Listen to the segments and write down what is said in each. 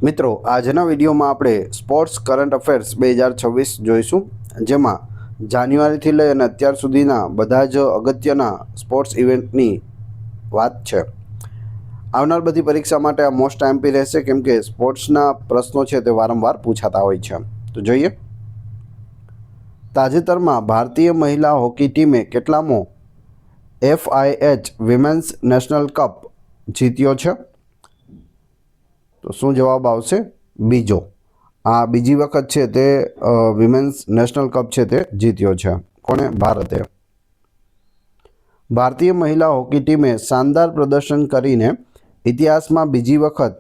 મિત્રો આજના વિડીયોમાં આપણે સ્પોર્ટ્સ કરંટ અફેર્સ 2026 જોઈશું, જેમાં જાન્યુઆરીથી લઈ અને અત્યાર સુધીના બધા જ અગત્યના સ્પોર્ટ્સ ઇવેન્ટની વાત છે. આવનાર બધી પરીક્ષા માટે આ મોસ્ટ આઈએમપી રહેશે, કેમ કે સ્પોર્ટ્સના પ્રશ્નો છે તે વારંવાર પૂછાતા હોય છે. તો જોઈએ, તાજેતરમાં ભારતીય મહિલા હોકી ટીમે કેટલામો FIH વિમેન્સ નેશનલ કપ જીત્યો છે? તો શું જવાબ આવશે? બીજો. આ બીજી વખત છે તે વિમેન્સ નેશનલ કપ છે તે જીત્યો છે. કોણે? ભારતે. ભારતીય મહિલા હોકી ટીમે શાનદાર પ્રદર્શન કરીને ઇતિહાસમાં બીજી વખત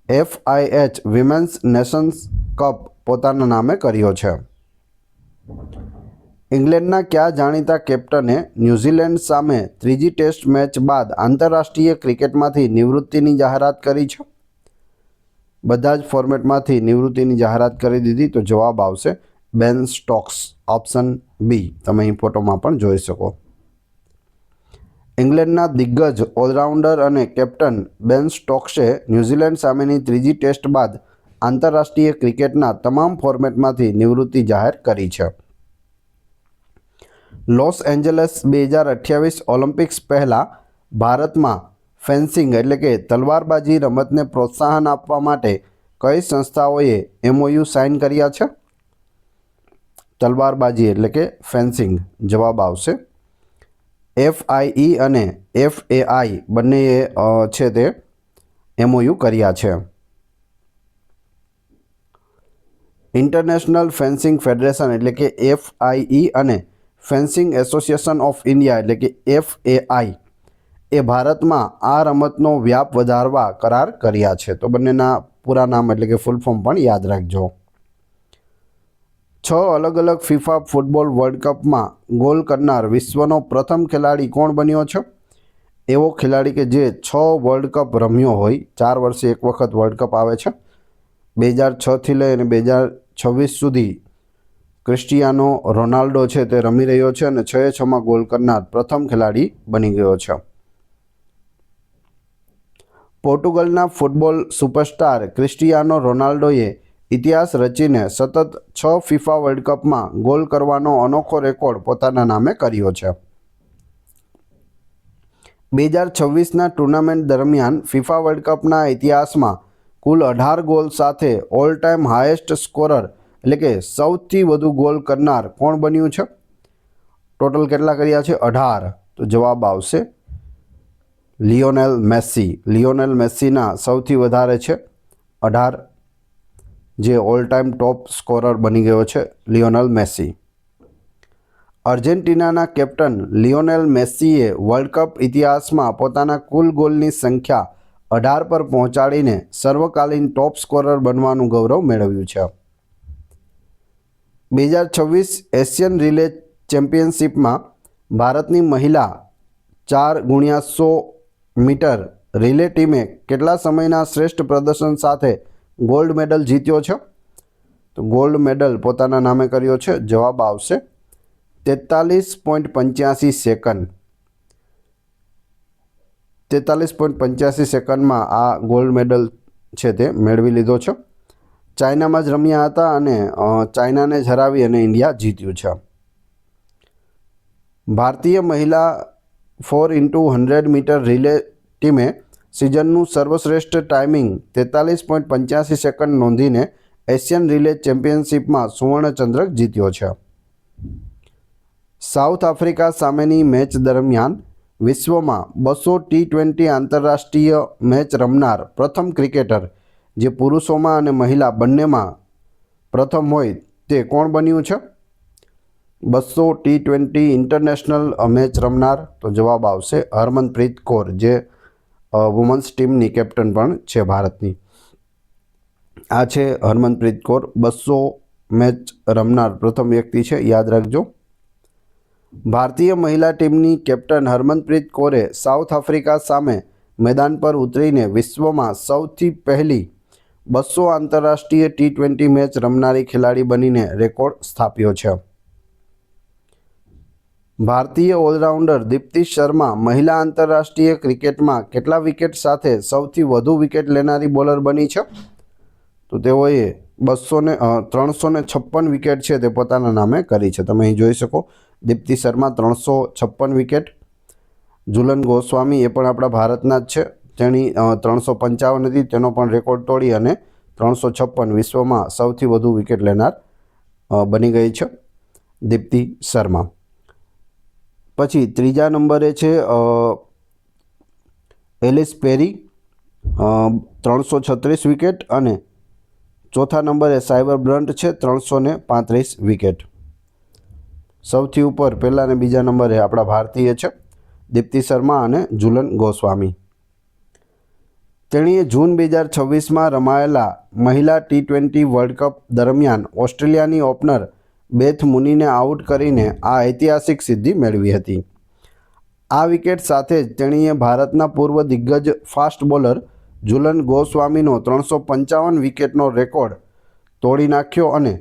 FIH વિમેન્સ નેશન્સ કપ પોતાના નામે કર્યો છે. ઇંગ્લેન્ડના કયા જાણીતા કેપ્ટને ન્યૂઝીલેન્ડ સામે ત્રીજી ટેસ્ટ મેચ બાદ આંતરરાષ્ટ્રીય ક્રિકેટમાંથી નિવૃત્તિની જાહેરાત કરી છે? બધા જ ફોર્મેટમાંથી નિવૃત્તિની જાહેરાત કરી દીધી. તો જવાબ આવશે બેન સ્ટોક્સ, ઓપ્શન બી. તમે અહીં ફોટોમાં પણ જોઈ શકો. ઇંગ્લેન્ડના દિગ્ગજ ઓલરાઉન્ડર અને કેપ્ટન બેન સ્ટોક્સે ન્યૂઝીલેન્ડ સામેની ત્રીજી ટેસ્ટ બાદ આંતરરાષ્ટ્રીય ક્રિકેટના તમામ ફોર્મેટમાંથી નિવૃત્તિ જાહેર કરી છે. લોસ એન્જલસ 2028 ઓલિમ્પિક્સ પહેલાં ભારતમાં ફેન્સિંગ એટલે કે તલવારબાજી રમતને પ્રોત્સાહન આપવા માટે કઈ સંસ્થાઓએ MOU સાઇન કર્યા છે? તલવારબાજી એટલે કે ફેન્સિંગ. જવાબ આવશે FIE અને FAI બંનેએ છે તે MOU કર્યા છે. ઇન્ટરનેશનલ ફેન્સિંગ ફેડરેશન એટલે કે FIE અને ફેન્સિંગ એસોસિએશન ઓફ ઇન્ડિયા એટલે કે FAI એ ભારતમાં આ રમતનો વ્યાપ વધારવા કરાર કર્યા છે. તો બંનેના પૂરા નામ એટલે કે ફૂલ ફોર્મ પણ યાદ રાખજો. 6 અલગ અલગ ફિફા ફૂટબોલ વર્લ્ડ કપમાં ગોલ કરનાર વિશ્વનો પ્રથમ ખેલાડી કોણ બન્યો છે? એવો ખેલાડી કે જે 6 વર્લ્ડ કપ રમ્યો હોય. 4 વર્ષે એક વખત વર્લ્ડ કપ આવે છે. 2006થી લઈ અને 2026 સુધી ક્રિસ્ટિયાનો રોનાલ્ડો છે તે રમી રહ્યો છે અને 6-6માં ગોલ કરનાર પ્રથમ ખેલાડી બની ગયો છે. પોર્ટુગલના ફૂટબોલ સુપરસ્ટાર ક્રિસ્ટિયાનો રોનાલ્ડોએ ઇતિહાસ રચીને સતત 6 ફિફા વર્લ્ડ કપમાં ગોલ કરવાનો અનોખો રેકોર્ડ પોતાના નામે કર્યો છે. 2026ના ટુર્નામેન્ટ દરમિયાન ફિફા વર્લ્ડ કપના ઇતિહાસમાં કુલ 18 ગોલ સાથે ઓલ ટાઈમ હાઈએસ્ટ સ્કોરર એટલે કે સૌથી વધુ ગોલ કરનાર કોણ બન્યું છે? ટોટલ કેટલા કર્યા છે? 18. તો જવાબ આવશે લિયોનેલ મેસી. લિયોનેલ મેસીના સૌથી વધારે છે 18, જે ઓલ ટાઈમ ટોપ સ્કોરર બની ગયો છે લિયોનેલ મેસી. અર્જેન્ટિનાના કેપ્ટન લિયોનેલ મેસીએ વર્લ્ડ કપ ઇતિહાસમાં પોતાના કુલ ગોલની સંખ્યા 18 પર પહોંચાડીને સર્વકાલીન ટોપ સ્કોરર બનવાનું ગૌરવ મેળવ્યું છે. 2026 એશિયન રિલે ચેમ્પિયનશિપમાં ભારતની મહિલા 4x100 મીટર રિલે ટીમે કેટલા સમયના શ્રેષ્ઠ પ્રદર્શન સાથે ગોલ્ડ મેડલ જીત્યો છે? તો ગોલ્ડ મેડલ પોતાના નામે કર્યો છે. જવાબ આવશે 43.85 સેકન્ડ. 43.85 સેકન્ડમાં આ ગોલ્ડ મેડલ છે તે મેળવી લીધો છે. ચાઇનામાં જ રમ્યા હતા અને ચાઇનાને જ હરાવી અને ઇન્ડિયા જીત્યું છે. ભારતીય મહિલા 4x100 મીટર રિલે ટીમે સિઝનનું સર્વશ્રેષ્ઠ ટાઈમિંગ 43.85 સેકન્ડ નોંધીને એશિયન રિલે ચેમ્પિયનશિપમાં સુવર્ણચંદ્રક જીત્યો છે. સાઉથ આફ્રિકા સામેની મેચ દરમિયાન વિશ્વમાં 200 T20 આંતરરાષ્ટ્રીય મેચ રમનાર પ્રથમ ક્રિકેટર, જે પુરુષોમાં અને મહિલા બંનેમાં પ્રથમ હોય, તે કોણ બન્યું છે? 200 T20 ઇન્ટરનેશનલ મેચ રમનાર. તો જવાબ આવશે હરમનપ્રીત કૌર, જે વુમન્સ ટીમની કેપ્ટન પણ છે ભારતની. આ છે હરમનપ્રીત કૌર, 200 મેચ રમનાર પ્રથમ વ્યક્તિ છે, યાદ રાખજો. ભારતીય મહિલા ટીમની કેપ્ટન હરમનપ્રીત કૌરે સાઉથ આફ્રિકા સામે મેદાન પર ઉતરીને વિશ્વમાં સૌથી પહેલી 200 આંતરરાષ્ટ્રીય T20 મેચ રમનારી ખેલાડી બનીને રેકોર્ડ સ્થાપ્યો છે. ભારતીય ઓલરાઉન્ડર દીપ્તિ શર્મા મહિલા આંતરરાષ્ટ્રીય ક્રિકેટમાં કેટલા વિકેટ સાથે સૌથી વધુ વિકેટ લેનારી બોલર બની છે? તો તેઓએ 356 વિકેટ છે તે પોતાના નામે કરી છે. તમે અહીં જોઈ શકો દીપ્તિ શર્મા 356 વિકેટ, ઝુલન ગોસ્વામી એ પણ આપણા ભારતના જ છે, તેની 355 હતી, તેનો પણ રેકોર્ડ તોડી અને 356 વિશ્વમાં સૌથી વધુ વિકેટ લેનાર બની ગઈ છે દીપ્તિ શર્મા. પછી ત્રીજા નંબરે છે એલિસ પેરી 336 વિકેટ અને ચોથા નંબરે સાયબર બ્રન્ટ છે 335 વિકેટ. સૌથી ઉપર પહેલા અને બીજા નંબરે આપણા ભારતીય છે દીપ્તિ શર્મા અને ઝુલન ગોસ્વામી. તેણીએ જૂન 2026માં રમાયેલા મહિલા T20 વર્લ્ડ કપ દરમિયાન ઓસ્ટ્રેલિયાની ઓપનર બેથ મુનીને આઉટ કરીને આ ઐતિહાસિક સિદ્ધિ મેળવી હતી. આ વિકેટ સાથે જ તેણીએ ભારતના પૂર્વ દિગ્ગજ ફાસ્ટ બોલર ઝુલન ગોસ્વામીનો 355 વિકેટનો રેકોર્ડ તોડી નાખ્યો અને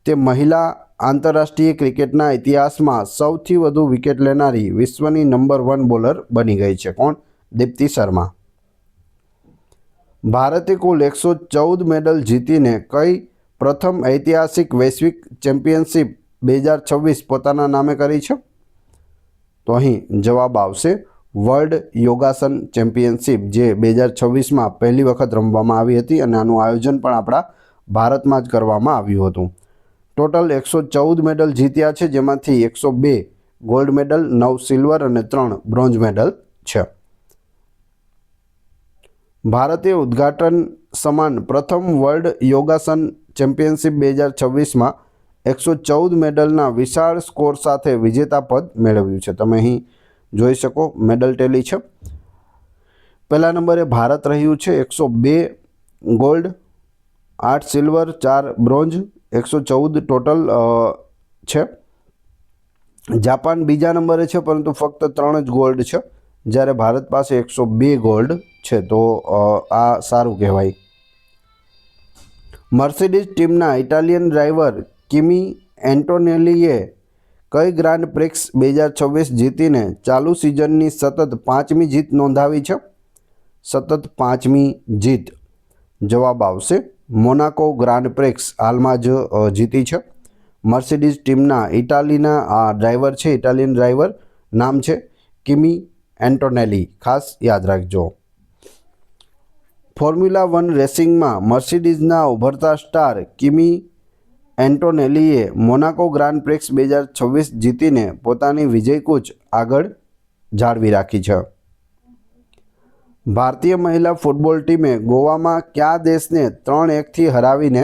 તે મહિલા આંતરરાષ્ટ્રીય ક્રિકેટના ઇતિહાસમાં સૌથી વધુ વિકેટ લેનારી વિશ્વની નંબર 1 બોલર બની ગઈ છે. કોણ? દીપ્તિ શર્મા. ભારતે કુલ 114 મેડલ જીતીને કઈ પ્રથમ ઐતિહાસિક વૈશ્વિક ચેમ્પિયનશિપ 2026 પોતાના નામે કરી છે? તો અહીં જવાબ આવશે વર્લ્ડ યોગાસન ચેમ્પિયનશિપ, જે 2026માં પહેલી વખત રમવામાં આવી હતી અને આનું આયોજન પણ આપણા ભારતમાં જ કરવામાં આવ્યું હતું. ટોટલ 114 મેડલ જીત્યા છે, જેમાંથી 102 ગોલ્ડ મેડલ, 9 સિલ્વર અને 3 બ્રોન્ઝ મેડલ છે. ભારતે ઉદ્ઘાટન સમાન પ્રથમ વર્લ્ડ યોગાસન ચેમ્પિયનશિપ 2026માં 114 મેડલના વિશાળ સ્કોર સાથે વિજેતા પદ મેળવ્યું છે. તમે અહીં જોઈ શકો મેડલ ટેલી છે. પહેલા નંબરે ભારત રહ્યું છે 102 ગોલ્ડ, 8 સિલ્વર, 4 બ્રોન્ઝ, 114 ટોટલ છે. જાપાન બીજા નંબરે છે, પરંતુ ફક્ત 3 જ ગોલ્ડ છે, જ્યારે ભારત પાસે 102 ગોલ્ડ છે. તો આ સારું કહેવાય. મર્સિડીઝ ટીમના ઇટાલિયન ડ્રાઈવર કિમી એન્ટોનેલીએ કઈ ગ્રાન્ડ પ્રિક્સ 2026 જીતીને ચાલુ સિઝનની સતત 5મી જીત નોંધાવી છે? સતત 5મી જીત. જવાબ આવશે મોનાકો ગ્રાન્ડ પ્રિક્સ હાલમાં જ જીતી છે. મર્સિડીઝ ટીમના ઇટાલીના આ ડ્રાઈવર છે, ઇટાલિયન ડ્રાઈવર, નામ છે કિમી એન્ટોનેલી, ખાસ યાદ રાખજો. ફોર્મ્યુલા 1 રેસિંગમાં મર્સિડીઝના ઉભરતા સ્ટાર કિમી એન્ટોનેલીએ મોનાકો ગ્રાન્ડ પ્રિક્સ 2026 જીતીને પોતાની વિજયકૂચ આગળ જાળવી રાખી છે. ભારતીય મહિલા ફૂટબોલ ટીમે ગોવામાં કયા દેશને 3-1થી હરાવીને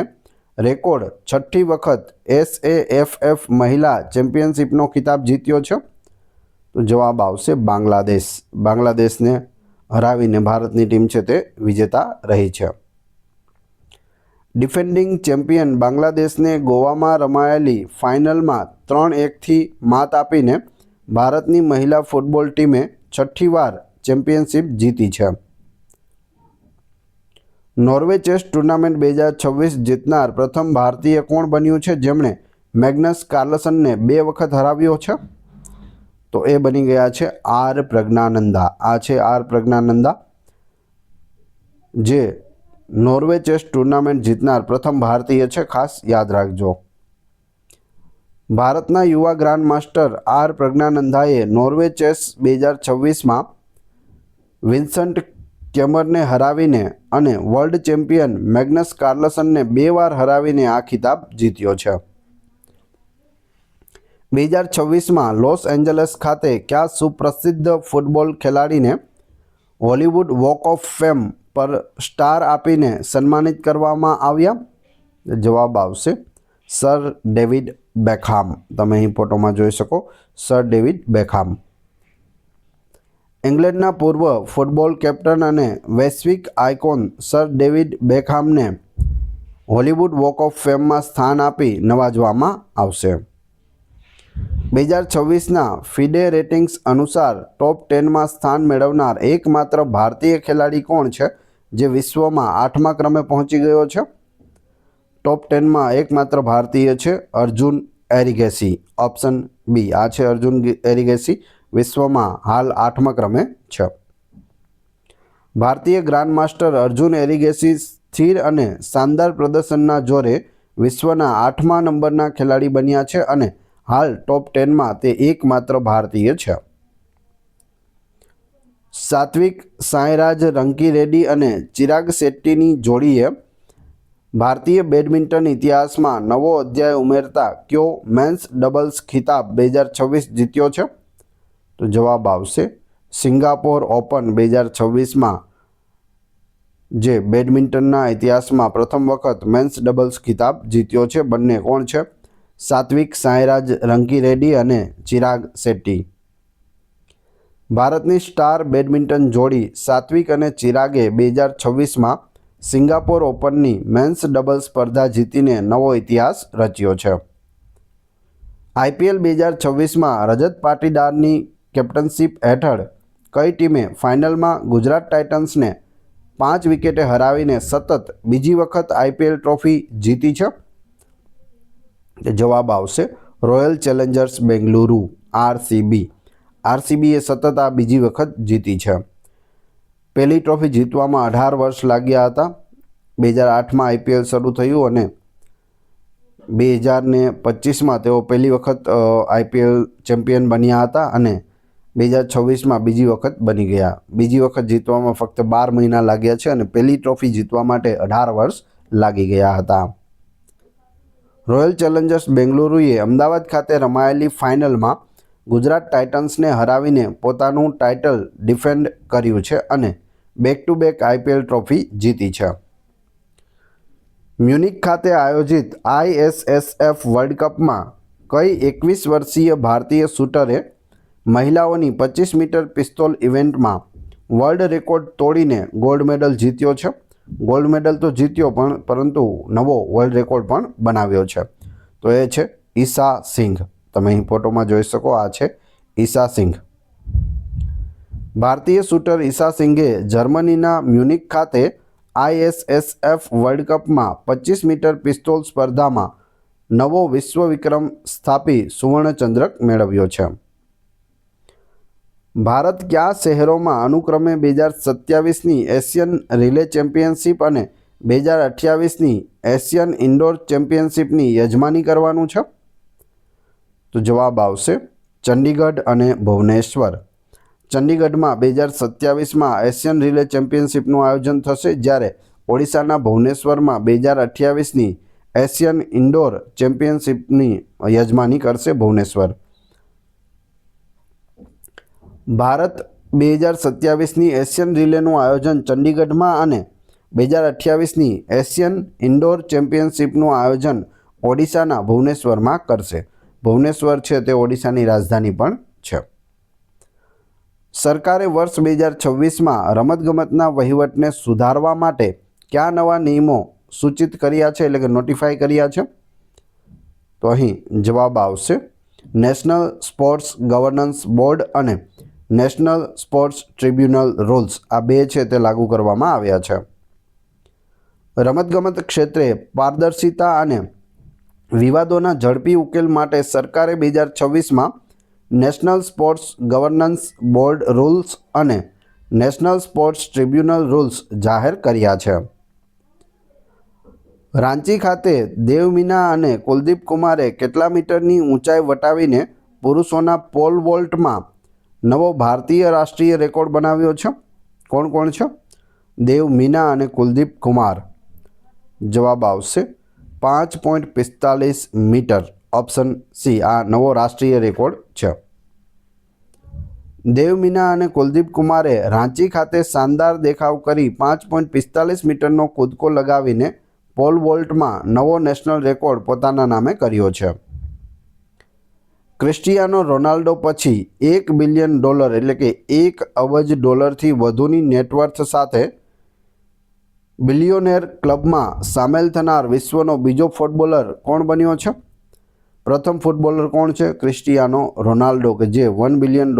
રેકોર્ડ 6ઠી વખત SAFF મહિલા ચેમ્પિયનશિપનો ખિતાબ જીત્યો છે? તો જવાબ આવશે બાંગ્લાદેશ. બાંગ્લાદેશને હરાવીને ભારતની ટીમ છે તે વિજેતા રહી છે. ડિફેન્ડિંગ ચેમ્પિયન બાંગ્લાદેશને ગોવામાં રમાયેલી ફાઇનલમાં 3-1થી માત આપીને ભારતની મહિલા ફૂટબોલ ટીમે 6ઠ્ઠી વાર ચેમ્પિયનશિપ જીતી છે. નોર્વે ચેસ ટુર્નામેન્ટ 2026 જીતનાર પ્રથમ ભારતીય કોણ બન્યું છે, જેમણે મેગ્નસ કાર્લસનને 2 વખત હરાવ્યો છે? તો એ બની ગયા છે આર પ્રજ્ઞાનંદા. આ છે આર પ્રજ્ઞાનંદા, જે નોર્વે ચેસ ટુર્નામેન્ટ જીતનાર પ્રથમ ભારતીય છે, ખાસ યાદ રાખજો. ભારતના યુવા ગ્રાન્ડ માસ્ટર આર પ્રજ્ઞાનંદાએ નોર્વે ચેસ 2026માં વિન્સન્ટ કેમરને હરાવીને અને વર્લ્ડ ચેમ્પિયન મેગ્નસ કાર્લસનને 2 વાર હરાવીને આ ખિતાબ જીત્યો છે. 2026માં લોસ એન્જલસ ખાતે કયા સુપ્રસિદ્ધ ફૂટબોલ ખેલાડીને હોલિવૂડ વોક ઓફ ફેમ પર સ્ટાર આપીને સન્માનિત કરવામાં આવ્યા? જવાબ આવશે સર ડેવિડ બેકહામ. તમે અહીં ફોટોમાં જોઈ શકો સર ડેવિડ બેકહામ. ઇંગ્લેન્ડના પૂર્વ ફૂટબોલ કેપ્ટન અને વૈશ્વિક આઇકોન સર ડેવિડ બેકહામને હોલિવૂડ વોક ઓફ ફેમમાં સ્થાન આપી નવાજવામાં આવશે. 2026ના ફિડે રેટિંગ્સ અનુસાર ટોપ 10માં સ્થાન મેળવનાર એકમાત્ર ભારતીય ખેલાડી કોણ છે, જે વિશ્વમાં 8મા ક્રમે પહોંચી ગયો છે? ટોપ 10માં એકમાત્ર ભારતીય છે અર્જુન એરિગેસી. ઓપ્શન બી આ છે અર્જુન એરિગેસી, વિશ્વમાં હાલ 8મા ક્રમે છે. ભારતીય ગ્રાન્ડ માસ્ટર અર્જુન એરિગેસી સ્થિર અને શાનદાર પ્રદર્શનના જોરે વિશ્વના 8મા નંબરના ખેલાડી બન્યા છે અને હાલ ટોપ 10માં તે એકમાત્ર ભારતીય છે. સાત્વિક સાંઈરાજ રંકીરેડ્ડી અને ચિરાગ શેટ્ટીની જોડીએ ભારતીય બેડમિન્ટન ઇતિહાસમાં નવો અધ્યાય ઉમેરતા કયો મેન્સ ડબલ્સ ખિતાબ 2026 જીત્યો છે? તો જવાબ આવશે સિંગાપોર ઓપન 2026માં જે બેડમિન્ટનના ઇતિહાસમાં પ્રથમ વખત મેન્સ ડબલ્સ ખિતાબ જીત્યો છે. બંને કોણ છે? સાત્વિક સાંઈરાજ રંકીરેડ્ડી અને ચિરાગ શેટ્ટી. ભારતની સ્ટાર બેડમિન્ટન જોડી સાત્વિક અને ચિરાગે 2026માં સિંગાપોર ઓપનની મેન્સ ડબલ્સ સ્પર્ધા જીતીને નવો ઇતિહાસ રચ્યો છે. IPL 2026માં રજત પાટીદારની કેપ્ટનશીપ હેઠળ કઈ ટીમે ફાઇનલમાં ગુજરાત ટાઇટન્સને 5 વિકેટે હરાવીને સતત બીજી વખત IPL ટ્રોફી જીતી છે? જવાબ આવશે રોયલ ચેલેન્જર્સ બેંગલુરુ RCB. RCBએ સતત આ બીજી વખત જીતી છે. પહેલી ટ્રોફી જીતવામાં 18 વર્ષ લાગ્યા હતા. 2008માં IPL શરૂ થયું અને 2025માં તેઓ પહેલી વખત IPL ચેમ્પિયન બન્યા હતા અને 2026માં બીજી વખત બની ગયા. બીજી વખત જીતવામાં ફક્ત 12 મહિના લાગ્યા છે અને પહેલી ટ્રોફી જીતવા માટે 18 વર્ષ લાગી ગયા હતા. રોયલ ચેલેન્જર્સ બેંગલુરુએ અમદાવાદ ખાતે રમાયેલી ફાઇનલમાં ગુજરાત ટાઇટન્સને હરાવીને પોતાનું ટાઇટલ ડિફેન્ડ કર્યું છે અને back to back IPL trophy જીતી છે. મ્યુનિક ખાતે આયોજિત ISSF વર્લ્ડ કપમાં કઈ 21 વર્ષીય ભારતીય શૂટરે મહિલાઓની 25 મીટર પિસ્તોલ ઇવેન્ટમાં વર્લ્ડ રેકોર્ડ તોડીને ગોલ્ડ મેડલ જીત્યો છે? ગોલ્ડ મેડલ તો જીત્યો પરંતુ નવો વર્લ્ડ રેકોર્ડ પણ બનાવ્યો છે. તો એ છે ઈશા સિંઘ. તમે અહીં ફોટોમાં જોઈ શકો, આ છે ઈશા સિંઘ. ભારતીય શૂટર ઈશા સિંઘે જર્મનીના મ્યુનિક ખાતે ISSF વર્લ્ડ કપમાં 25 મીટર પિસ્તોલ સ્પર્ધામાં નવો વિશ્વ વિક્રમ સ્થાપી સુવર્ણચંદ્રક મેળવ્યો છે. ભારત કયા શહેરોમાં અનુક્રમે 2027ની એશિયન રિલે ચેમ્પિયનશિપ અને 2028ની એશિયન ઇન્ડોર ચેમ્પિયનશિપની યજમાની કરવાનું છે? તો જવાબ આવશે ચંડીગઢ અને ભુવનેશ્વર. ચંડીગઢમાં 2027માં એશિયન રિલે ચેમ્પિયનશિપનું આયોજન થશે, જ્યારે ઓડિશાના ભુવનેશ્વરમાં 2028ની એશિયન ઇન્ડોર ચેમ્પિયનશિપની યજમાની કરશે ભુવનેશ્વર. ભારત 2027ની એશિયન રિલેનું આયોજન ચંડીગઢમાં અને 2028ની એશિયન ઇન્ડોર ચેમ્પિયનશિપનું આયોજન ઓડિશાના ભુવનેશ્વરમાં કરશે. ભુવનેશ્વર છે તે ઓડિશાની રાજધાની પણ છે. સરકારે વર્ષ 2026માં રમતગમતના વહીવટને સુધારવા માટે કયા નવા નિયમો સૂચિત કર્યા છે, એટલે કે નોટિફાઈ કર્યા છે? તો અહીં જવાબ આવશે નેશનલ સ્પોર્ટ્સ ગવર્નન્સ બોર્ડ અને નેશનલ સ્પોર્ટ્સ ટ્રિબ્યુનલ રૂલ્સ. આ બે છે તે લાગુ કરવામાં આવ્યા છે. રમતગમત ક્ષેત્રે પારદર્શિતા અને વિવાદોના ઝડપી ઉકેલ માટે સરકારે 2026માં national sports governance board rules અને નેશનલ સ્પોર્ટ્સ ટ્રિબ્યુનલ રૂલ્સ જાહેર કર્યા છે. રાંચી ખાતે દેવમીના અને કુલદીપ કુમારે કેટલા મીટરની ઊંચાઈ વટાવીને પુરુષોના પોલ વોલ્ટમાં નવો ભારતીય રાષ્ટ્રીય રેકોર્ડ બનાવ્યો છે? કોણ કોણ છે? દેવમીના અને કુલદીપ કુમાર. જવાબ આવશે 5.45 મીટર. ઓપ્શન સી આ નવો રાષ્ટ્રીય રેકોર્ડ છે. દેવમીના અને કુલદીપ કુમારે રાંચી ખાતે શાનદાર દેખાવ કરી 5.45 મીટરનો કૂદકો લગાવીને પોલ વોલ્ટમાં નવો નેશનલ રેકોર્ડ પોતાના નામે કર્યો છે. ક્રિસ્ટિયાનો રોનાલ્ડો પછી $1 બિલિયન એટલે કે $1 અબજ થી વધુની નેટવર્થ સાથે બિલિયોનેર ક્લબમાં સામેલ થનાર વિશ્વનો બીજો ફૂટબોલર કોણ બન્યો છે? પ્રથમ ફૂટબોલર કોણ છે? ક્રિસ્ટિયાનો રોનાલ્ડો, કે જે $1 બિલિયન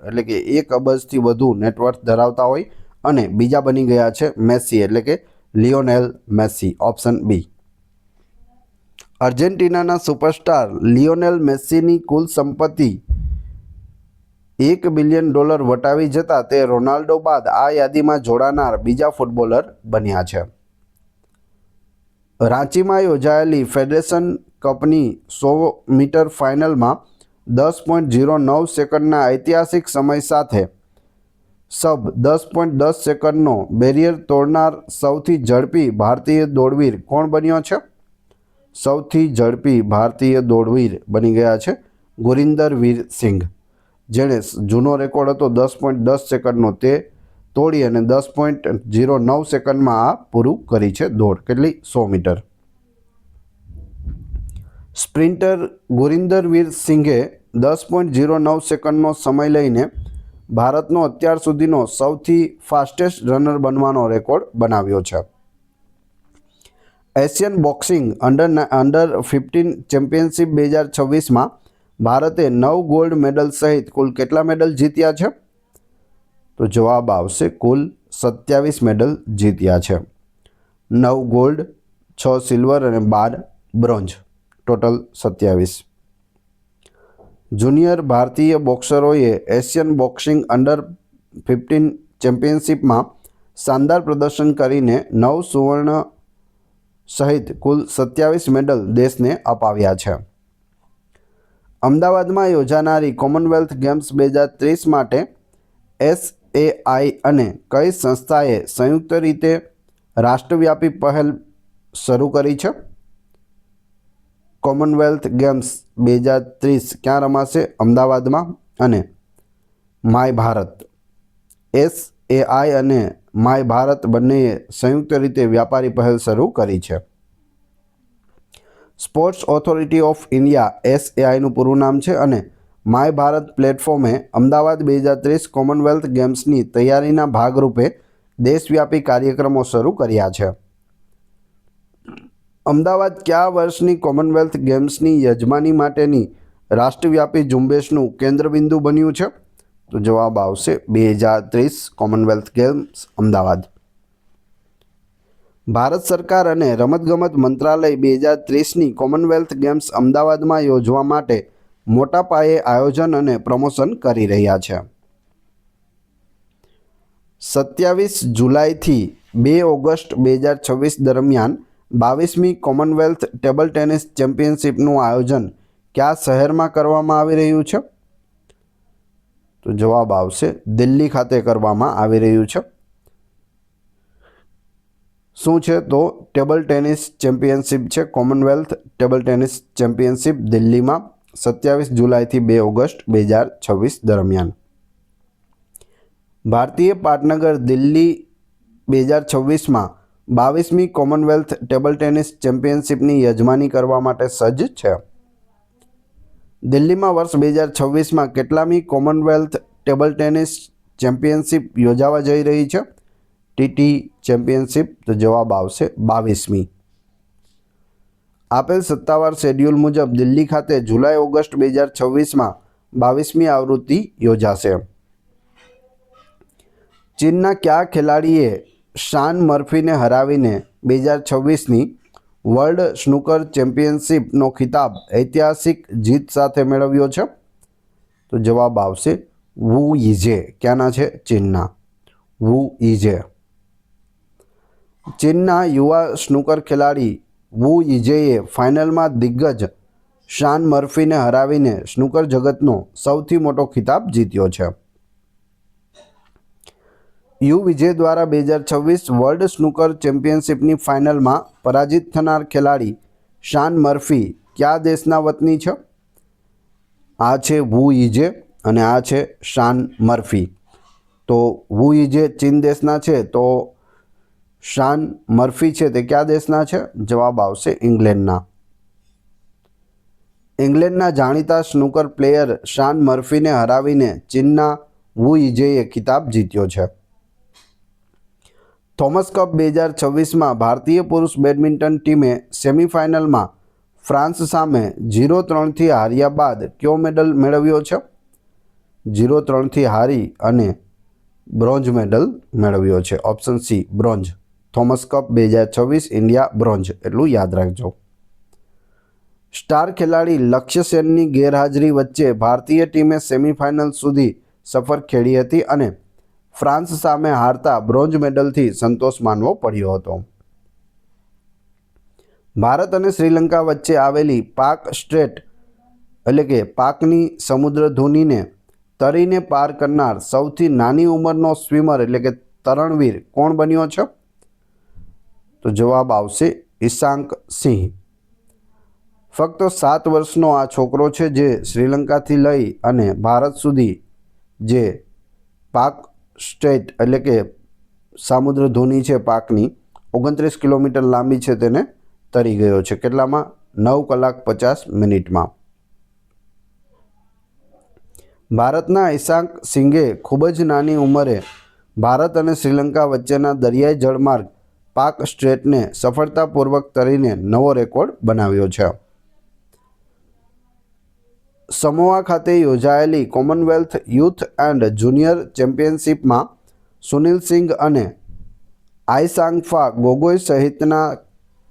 એટલે કે $1 અબજથી વધુ નેટવર્થ ધરાવતા હોય, અને બીજા બની ગયા છે મેસી એટલે કે લિયોનેલ મેસી. Option B. અર્જેન્ટિનાના સુપરસ્ટાર લિયોનેલ મેસીની કુલ સંપત્તિ $1 બિલિયન વટાવી જતાં તે રોનાલ્ડો બાદ આ યાદીમાં જોડાનાર બીજા ફૂટબોલર બન્યા છે. રાંચીમાં યોજાયેલી ફેડરેશન કપની 100 મીટર ફાઇનલમાં 10.09 સેકન્ડના ઐતિહાસિક સમય સાથે સબ 10.10 સેકન્ડનો બેરિયર તોડનાર સૌથી ઝડપી ભારતીય દોડવીર કોણ બન્યો છે? સૌથી ઝડપી ભારતીય દોડવીર બની ગયા છે ગુરિન્દર વીર સિંઘ, જેણે જૂનો રેકોર્ડ હતો 10.10 સેકન્ડનો તે તોડી અને 10.09 સેકન્ડમાં આ પૂરું કરી છે દોડ. કેટલી? 100 મીટર. સ્પ્રિન્ટર ગુરિન્દર વીર સિંઘે 10.09 સેકન્ડનો સમય લઈને ભારતનો અત્યાર સુધીનો સૌથી ફાસ્ટેસ્ટ રનર બનવાનો રેકોર્ડ બનાવ્યો છે. એશિયન બોક્સિંગ અંડર 15 ચેમ્પિયનશિપ 2026માં ભારતે 9 ગોલ્ડ મેડલ સહિત કુલ કેટલા મેડલ જીત્યા છે? તો જવાબ આવશે કુલ 27 મેડલ જીત્યા છે. 9 ગોલ્ડ, 6 સિલ્વર અને 12 બ્રોન્ઝ, ટોટલ 27. જુનિયર ભારતીય બોક્સરોએ એશિયન બોક્સિંગ અંડર 15 ચેમ્પિયનશિપમાં શાનદાર પ્રદર્શન કરીને 9 સુવર્ણ સહિત કુલ 27 મેડલ દેશને અપાવ્યા છે. અમદાવાદમાં યોજાનારી કોમનવેલ્થ ગેમ્સ 2030 માટે SAI અને કઈ સંસ્થાએ સંયુક્ત રીતે રાષ્ટ્રવ્યાપી પહેલ શરૂ કરી છે? કોમનવેલ્થ ગેમ્સ 2030 ક્યાં રમાશે? અમદાવાદમાં. અને માય ભારત, SAI અને માય ભારત બંનેએ સંયુક્ત રીતે વ્યાપારી પહેલ શરૂ કરી છે. સ્પોર્ટ્સ ઓથોરિટી ઓફ ઇન્ડિયા SAIનું પૂરું નામ છે અને માય ભારત પ્લેટફોર્મે અમદાવાદ 2030 કોમનવેલ્થ ગેમ્સની તૈયારીના ભાગરૂપે દેશવ્યાપી કાર્યક્રમો શરૂ કર્યા છે. અમદાવાદ કયા વર્ષની કોમનવેલ્થ ગેમ્સની યજમાની માટેની રાષ્ટ્રવ્યાપી ઝુંબેશનું કેન્દ્રબિંદુ બન્યું છે? તો જવાબ આવશે 2030 કોમનવેલ્થ ગેમ્સ અમદાવાદ. ભારત સરકાર અને રમતગમત મંત્રાલય 2030ની કોમનવેલ્થ ગેમ્સ અમદાવાદમાં યોજવા માટે મોટા પાયે આયોજન અને પ્રમોશન કરી રહ્યા છે. 27 જુલાઈથી 2 ઓગસ્ટ 2026 દરમિયાન 22મી કોમનવેલ્થ ટેબલ ટેનિસ ચેમ્પિયનશિપનું આયોજન કયા શહેરમાં કરવામાં આવી રહ્યું છે? તો જવાબ આવશે દિલ્હી ખાતે કરવામાં આવી રહ્યું છે. શું છે? તો ટેબલ ટેનિસ ચેમ્પિયનશિપ છે. કોમનવેલ્થ ટેબલ ટેનિસ ચેમ્પિયનશિપ દિલ્હીમાં 27 જુલાઈથી 2 ઓગસ્ટ 2026 દરમિયાન. ભારતીય પાટનગર દિલ્હી 2026માં 22મી કોમનવેલ્થ ટેબલ ટેનિસ ચેમ્પિયનશિપની યજમાની કરવા માટે સજ્જ છે. દિલ્હીમાં વર્ષ 2026માં કેટલામી કોમનવેલ્થ ટેબલ ટેનિસ ચેમ્પિયનશિપ યોજાવા જઈ રહી છે? TT championship. તો જવાબ આવશે 22મી. આપેલ સત્તાવાર શેડ્યુલ મુજબ દિલ્હી ખાતે જુલાઈ ઓગસ્ટ 2026માં 22મી આવૃત્તિ યોજાશે. ચીનના કયા ખેલાડીએ શાન મર્ફીને હરાવીને 2026ની વર્લ્ડ સ્નૂકર ચેમ્પિયનશિપનો ખિતાબ ઐતિહાસિક જીત સાથે મેળવ્યો છે? તો જવાબ આવશે વુ યીઝે. ક્યાંના છે? ચીનના. વુ યીઝે. ચીનના યુવા સ્નૂકર ખેલાડી વુ યીઝેએ ફાઇનલમાં દિગ્ગજ શાન મર્ફીને હરાવીને સ્નૂકર જગતનો સૌથી મોટો ખિતાબ જીત્યો છે. યુ વિજય દ્વારા 2026 વર્લ્ડ સ્નૂકર ચેમ્પિયનશિપની ફાઇનલમાં પરાજિત થનાર ખેલાડી શાન મર્ફી કયા દેશના વતની છે? આ છે વુ યીઝે અને આ છે શાન મર્ફી. તો વુ યીઝે ચીન દેશના છે, તો શાન મર્ફી છે તે કયા દેશના છે? જવાબ આવશે ઇંગ્લેન્ડના. ઇંગ્લેન્ડના જાણીતા સ્નૂકર પ્લેયર શાન મર્ફીને હરાવીને ચીનના વુ યીઝેએ ખિતાબ જીત્યો છે. થોમસ કપ 2026માં ભારતીય પુરુષ બેડમિન્ટન ટીમે સેમિફાઇનલમાં ફ્રાન્સ સામે 0-3થી હાર્યા બાદ કયો મેડલ મેળવ્યો છે? 0-3થી હારી અને બ્રોન્ઝ મેડલ મેળવ્યો છે. Option C bronze. Thomas cup 2026 India bronze, એટલું યાદ રાખજો. સ્ટાર ખેલાડી લક્ષ્ય સેનની ગેરહાજરી વચ્ચે ભારતીય ટીમે સેમિફાઇનલ સુધી સફર ખેડી હતી અને ફ્રાન્સ સામે હારતા બ્રોન્ઝ મેડલથી સંતોષ માનવો પડ્યો હતો. ભારત અને શ્રીલંકા વચ્ચે આવેલી પાક સ્ટ્રેટ એટલે કે પાકની સમુદ્ર ધુનીને તરીને પાર કરનાર સૌથી નાની ઉંમરનો સ્વિમર એટલે કે તરણવીર કોણ બન્યો છે? તો જવાબ આવશે ઈશાંક સિંહ. ફક્ત 7 વર્ષનો આ છોકરો છે જે શ્રીલંકાથી લઈ અને ભારત સુધી જે પાક સ્ટ્રેટ એટલે કે સામુદ્ર ધુની છે પાકની 29 કિલોમીટર લાંબી છે તેને તરી ગયો છે. કેટલામાં? 9 કલાક 50 મિનિટમાં. ભારતના ઈશાંક સિંઘે ખૂબ જ નાની ઉંમરે ભારત અને શ્રીલંકા વચ્ચેના દરિયાઈ જળમાર્ગ પાક સ્ટ્રેટને સફળતાપૂર્વક તરીને નવો રેકોર્ડ બનાવ્યો છે. સમોઆ ખાતે યોજાયેલી કોમનવેલ્થ યુથ એન્ડ જુનિયર ચેમ્પિયનશિપમાં સુનિલ સિંઘ અને આઈસાંગફા ગોગોઈ સહિતના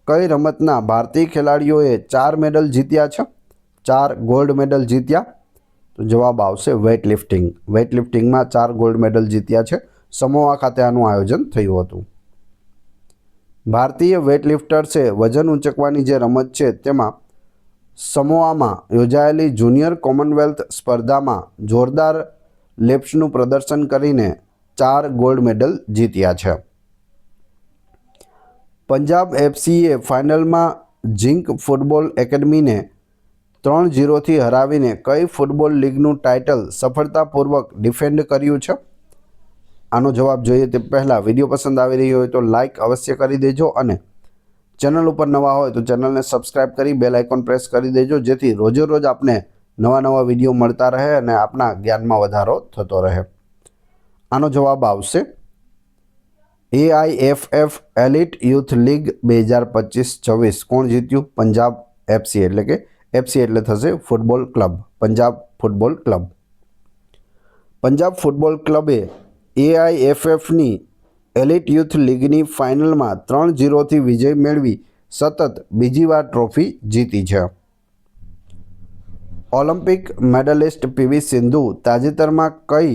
કઈ રમતના ભારતીય ખેલાડીઓએ 4 મેડલ જીત્યા છે? 4 ગોલ્ડ મેડલ જીત્યા. તો જવાબ આવશે વેઇટલિફ્ટિંગ. વેઇટલિફ્ટિંગમાં 4 ગોલ્ડ મેડલ જીત્યા છે. સમોઆ ખાતે આનું આયોજન થયું હતું. ભારતીય વેઇટલિફ્ટર્સે વજન ઉંચકવાની જે રમત છે તેમાં સમોઆમાં યોજાયેલી જુનિયર કોમનવેલ્થ સ્પર્ધામાં જોરદાર લેપ્સનું પ્રદર્શન કરીને 4 ગોલ્ડ મેડલ જીત્યા છે. પંજાબ એફસીએ ફાઇનલમાં ઝિંક ફૂટબોલ એકેડમીને 3-0થી હરાવીને કઈ ફૂટબોલ લીગનું ટાઇટલ સફળતાપૂર્વક ડિફેન્ડ કર્યું છે? આનો જવાબ જોઈએ તે પહેલાં વિડીયો પસંદ આવી રહ્યો હોય તો લાઇક અવશ્ય કરી દેજો અને ચેનલ ઉપર નવા હોય તો ચેનલને સબસ્ક્રાઈબ કરી બેલ આઇકોન પ્રેસ કરી દેજો જેથી રોજે રોજ આપને નવા વિડીયો મળતા રહે અને આપના જ્ઞાનમાં વધારો થતો રહે. આનો જવાબ આવશે AIFF એલિટ યુથ લીગ 2025-26. કોણ જીત્યું? પંજાબ એફસી એટલે કે એફસી એટલે થશે football club, Punjab football club. Punjab football ક્લબે AIFFની એલિટ યુથ લીગની ફાઇનલમાં 3-0થી વિજય મેળવી સતત બીજી વાર ટ્રોફી જીતી છે. ઓલિમ્પિક મેડલિસ્ટ PV સિંધુ તાજેતરમાં કઈ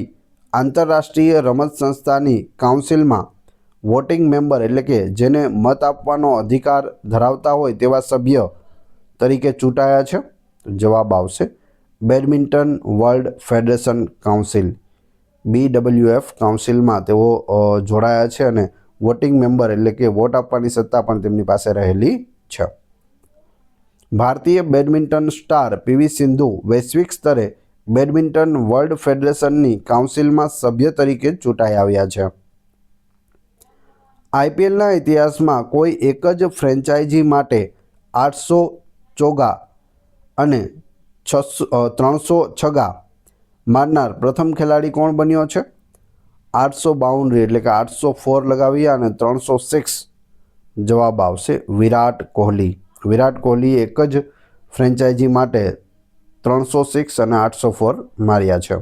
આંતરરાષ્ટ્રીય રમત સંસ્થાની કાઉન્સિલમાં વોટિંગ મેમ્બર એટલે કે જેને મત આપવાનો અધિકાર ધરાવતા હોય તેવા સભ્ય તરીકે ચૂંટાયા છે? જવાબ આવશે badminton world federation council BWF કાઉન્સિલમાં તેઓ જોડાયા છે અને વોટિંગ મેમ્બર એટલે કે વોટ આપવાની સત્તા પણ તેમની પાસે રહેલી છે. ભારતીય બેડમિન્ટન સ્ટાર PV સિંધુ વૈશ્વિક સ્તરે બેડમિન્ટન વર્લ્ડ ફેડરેશનની કાઉન્સિલમાં સભ્ય તરીકે ચૂંટાઈ આવ્યા છે. IPLના ઇતિહાસમાં કોઈ એક જ ફ્રેન્ચાઇઝી માટે 800 ચોગ્ગા અને 300 છગ્ગા મારનાર પ્રથમ ખેલાડી કોણ બન્યો છે? 800 બાઉન્ડ્રી એટલે કે 804 લગાવી અને 306. જવાબ આવશે વિરાટ કોહલી. વિરાટ કોહલીએ એક જ ફ્રેન્ચાઇઝી માટે 306 અને 804 માર્યા છે.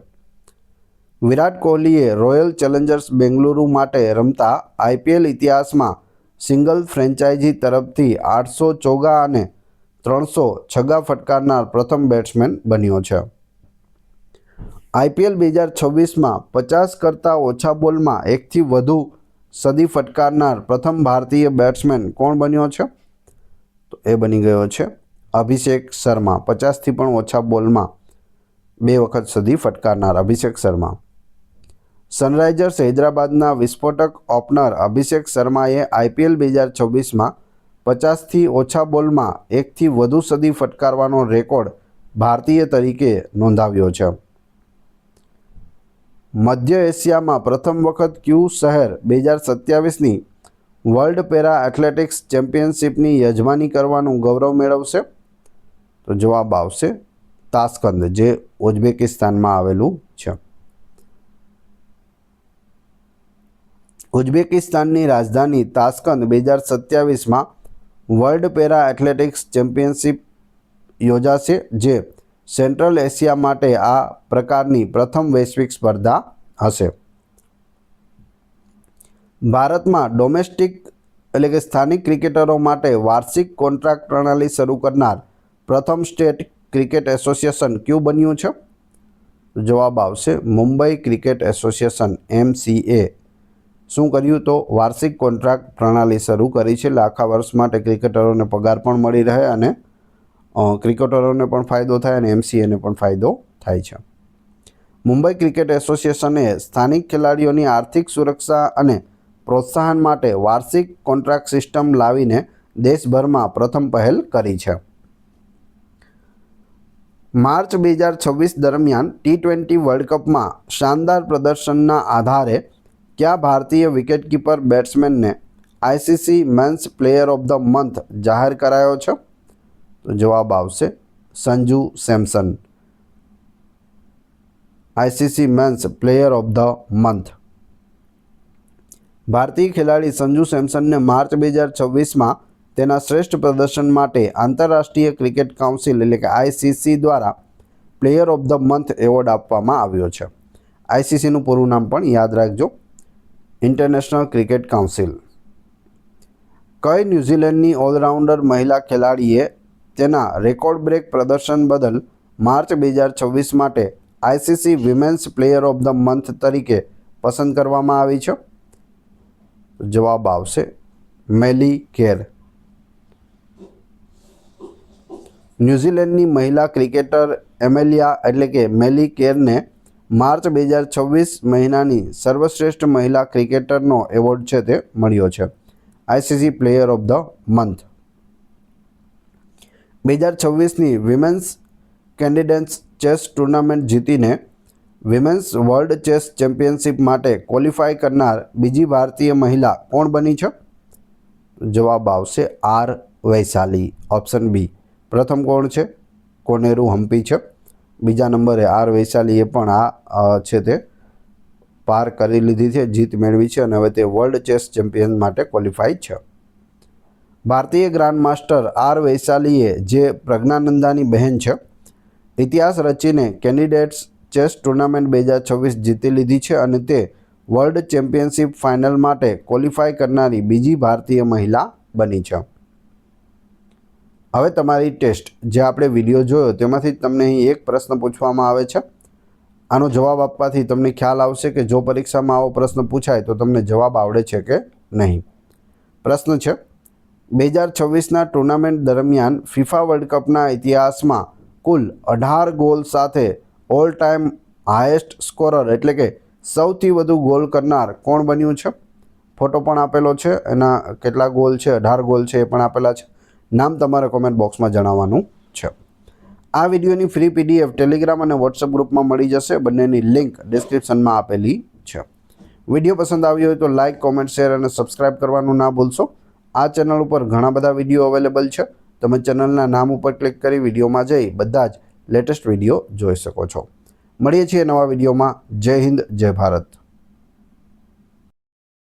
વિરાટ કોહલીએ રોયલ ચેલેન્જર્સ બેંગલુરુ માટે રમતા IPL ઇતિહાસમાં સિંગલ ફ્રેન્ચાઇઝી તરફથી 800 ચોગ્ગા અને 300 છગ્ગા ફટકારનાર પ્રથમ બેટ્સમેન બન્યો છે. IPL 2026માં 50 કરતાં ઓછા બોલમાં એકથી વધુ સદી ફટકારનાર પ્રથમ ભારતીય બેટ્સમેન કોણ બન્યો છે? તો એ બની ગયો છે અભિષેક શર્મા. 50થી પણ ઓછા બોલમાં 2 વખત સદી ફટકારનાર અભિષેક શર્મા. સનરાઇઝર્સ હૈદરાબાદના વિસ્ફોટક ઓપનર અભિષેક શર્માએ IPL 2026માં 50થી ઓછા બોલમાં એકથી વધુ સદી ફટકારવાનો રેકોર્ડ ભારતીય તરીકે નોંધાવ્યો છે. મધ્ય એશિયામાં પ્રથમ વખત ક્યુ શહેર 2027ની વર્લ્ડ પેરા એથ્લેટિક્સ ચેમ્પિયનશિપની યજમાની કરવાનું ગૌરવ મેળવશે? તો જવાબ આવશે તાશ્કંદ, જે ઉઝબેકિસ્તાનમાં આવેલું છે. ઉઝબેકિસ્તાનની રાજધાની તાશ્કંદ 2027માં વર્લ્ડ પેરા એથ્લેટિક્સ ચેમ્પિયનશિપ યોજાશે, જે સેન્ટ્રલ એશિયા માટે આ પ્રકારની પ્રથમ વૈશ્વિક સ્પર્ધા હશે. ભારતમાં ડોમેસ્ટિક એટલે કે સ્થાનિક ક્રિકેટરો માટે વાર્ષિક કોન્ટ્રાક્ટ પ્રણાલી શરૂ કરનાર પ્રથમ સ્ટેટ ક્રિકેટ એસોસિએશન કયું બન્યું છે? જવાબ આવશે મુંબઈ ક્રિકેટ એસોસિએશન MCA. શું કર્યું? તો વાર્ષિક કોન્ટ્રાક્ટ પ્રણાલી શરૂ કરી છે, એટલે આખા વર્ષ માટે ક્રિકેટરોને પગાર પણ મળી રહે અને ક્રિકેટરોને પણ ફાયદો થાય અને એમસીએને પણ ફાયદો થાય છે. મુંબઈ ક્રિકેટ એસોસિએશને સ્થાનિક ખેલાડીઓની આર્થિક સુરક્ષા અને પ્રોત્સાહન માટે વાર્ષિક કોન્ટ્રાક્ટ સિસ્ટમ લાવીને દેશભરમાં પ્રથમ પહેલ કરી છે. માર્ચ 2026 દરમિયાન T20 વર્લ્ડ કપમાં શાનદાર પ્રદર્શનના આધારે કયા ભારતીય વિકેટકીપર બેટ્સમેનને ICC men's player of the month જાહેર કરાયો છે? તો જવાબ આવશે Sanju Samson, ICC men's player of the month. ભારતીય ખેલાડી સંજુ સેમસનને માર્ચ 2026માં તેના શ્રેષ્ઠ પ્રદર્શન માટે આંતરરાષ્ટ્રીય ક્રિકેટ કાઉન્સિલ એટલે કે આઈસીસી દ્વારા player of the month award આપવામાં આવ્યો છે. આઈસીસીનું પૂરું નામ પણ યાદ રાખજો, ઇન્ટરનેશનલ ક્રિકેટ કાઉન્સિલ. કઈ ન્યૂઝીલેન્ડની ઓલરાઉન્ડર મહિલા ખેલાડીએ તેના રેકોર્ડ બ્રેક પ્રદર્શન બદલ માર્ચ 2026 માટે ICC women's player of the month તરીકે પસંદ કરવામાં આવી છે? જવાબ આવશે મેલી કેર. ન્યૂઝીલેન્ડની મહિલા ક્રિકેટર એમેલિયા એટલે કે મેલી કેરને માર્ચ 2026 મહિનાની સર્વશ્રેષ્ઠ મહિલા ક્રિકેટરનો એવોર્ડ છે તે મળ્યો છે, ICC player of the month. 2026ની વિમેન્સ કેન્ડિડેટ્સ ચેસ ટુર્નામેન્ટ જીતીને વિમેન્સ વર્લ્ડ ચેસ ચેમ્પિયનશિપ માટે ક્વોલિફાય કરનાર બીજી ભારતીય મહિલા કોણ બની છે? જવાબ આવશે આર વૈશાલી, ઓપ્શન બી. પ્રથમ કોણ છે? કોનેરુ હમ્પી છે. બીજા નંબરે આર વૈશાલીએ પણ આ છે તે પાર કરી લીધી છે, જીત મેળવી છે અને હવે તે વર્લ્ડ ચેસ ચેમ્પિયન માટે ક્વોલિફાઈડ છે. ભારતીય ગ્રાન્ડ માસ્ટર આર વૈશાલીએ જે પ્રજ્ઞાનંદાની બહેન છે, ઇતિહાસ રચીને કેન્ડિડેટ્સ ચેસ ટુર્નામેન્ટ 2026 જીતી લીધી છે અને તે વર્લ્ડ ચેમ્પિયનશિપ ફાઇનલ માટે ક્વોલિફાય કરનારી બીજી ભારતીય મહિલા બની છે. હવે તમારી ટેસ્ટ, જે આપણે વિડીયો જોયો તેમાંથી તમને અહીં એક પ્રશ્ન પૂછવામાં આવે છે. આનો જવાબ આપવાથી તમને ખ્યાલ આવશે કે જો પરીક્ષામાં આવો પ્રશ્ન પૂછાય તો તમને જવાબ આવડે છે કે નહીં. પ્રશ્ન છે, 2026ના ટુર્નામેન્ટ દરમિયાન ફિફા વર્લ્ડ કપના ઇતિહાસમાં કુલ 18 ગોલ સાથે ઓલ ટાઈમ હાઈએસ્ટ સ્કોરર એટલે કે સૌથી વધુ ગોલ કરનાર કોણ બન્યું છે? ફોટો પણ આપેલો છે, એના કેટલા ગોલ છે, 18 ગોલ છે એ પણ આપેલા છે. નામ તમારે કોમેન્ટ બોક્સમાં જણાવવાનું છે. આ વિડીયોની ફ્રી પીડીએફ ટેલિગ્રામ અને વોટ્સઅપ ગ્રુપમાં મળી જશે, બંનેની લિંક ડિસ્ક્રિપ્શનમાં આપેલી છે. વિડીયો પસંદ આવ્યો હોય તો લાઇક, કોમેન્ટ, શેર અને સબસ્ક્રાઇબ કરવાનું ના ભૂલશો. આ ચેનલ ઉપર ઘણા બધા વિડીયો અવેલેબલ છે, તમે ચેનલના નામ ઉપર ક્લિક કરી વિડીયોમાં જઈ બધા જ લેટેસ્ટ વિડીયો જોઈ શકો છો. મળીએ છીએ નવા વિડીયોમાં. જય હિન્દ, જય ભારત.